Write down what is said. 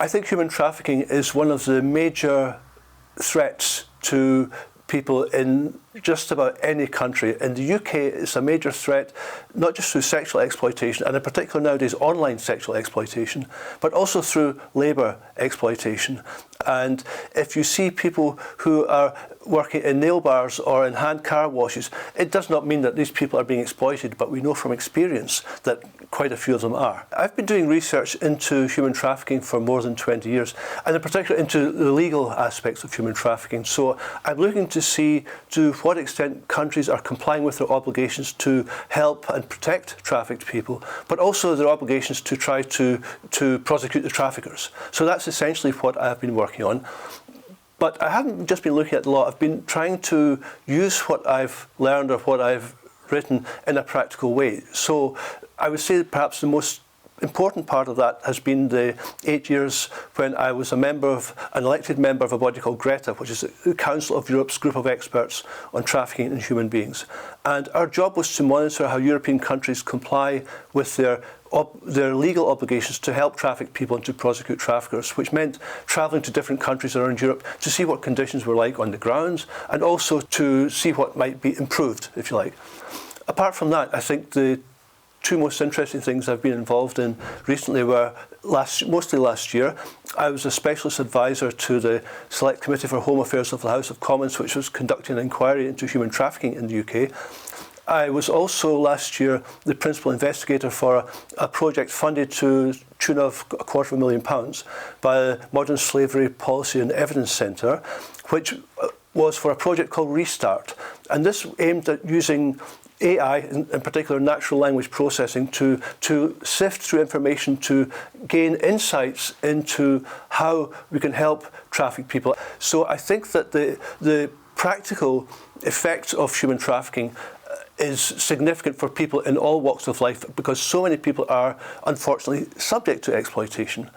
I think human trafficking is one of the major threats to people in just about any country. In the UK, it's a major threat, not just through sexual exploitation, and in particular nowadays online sexual exploitation, but also through labour exploitation. And if you see people who are working in nail bars or in hand car washes, it does not mean that these people are being exploited, but we know from experience that quite a few of them are. I've been doing research into human trafficking for more than 20 years, and in particular into the legal aspects of human trafficking. So I'm looking to see to what extent countries are complying with their obligations to help and protect trafficked people, but also their obligations to try to prosecute the traffickers. So that's essentially what I've been working on. But I haven't just been looking at the law, I've been trying to use what I've learned or what I've written in a practical way. So I would say that perhaps the most important part of that has been the 8 years when I was an elected member of a body called GRETA, which is the Council of Europe's group of experts on trafficking in human beings. And our job was to monitor how European countries comply with their legal obligations to help traffic people and to prosecute traffickers, which meant travelling to different countries around Europe to see what conditions were like on the grounds and also to see what might be improved, if you like. Apart from that, I think the two most interesting things I've been involved in recently were mostly last year. I was a specialist advisor to the Select Committee for Home Affairs of the House of Commons, which was conducting an inquiry into human trafficking in the UK. I was also last year the principal investigator for a project funded to the tune of £250,000 by the Modern Slavery Policy and Evidence Centre, which was for a project called Restart. And this aimed at using AI, in particular natural language processing, to sift through information to gain insights into how we can help traffic people. So I think that the practical effect of human trafficking is significant for people in all walks of life because so many people are unfortunately subject to exploitation.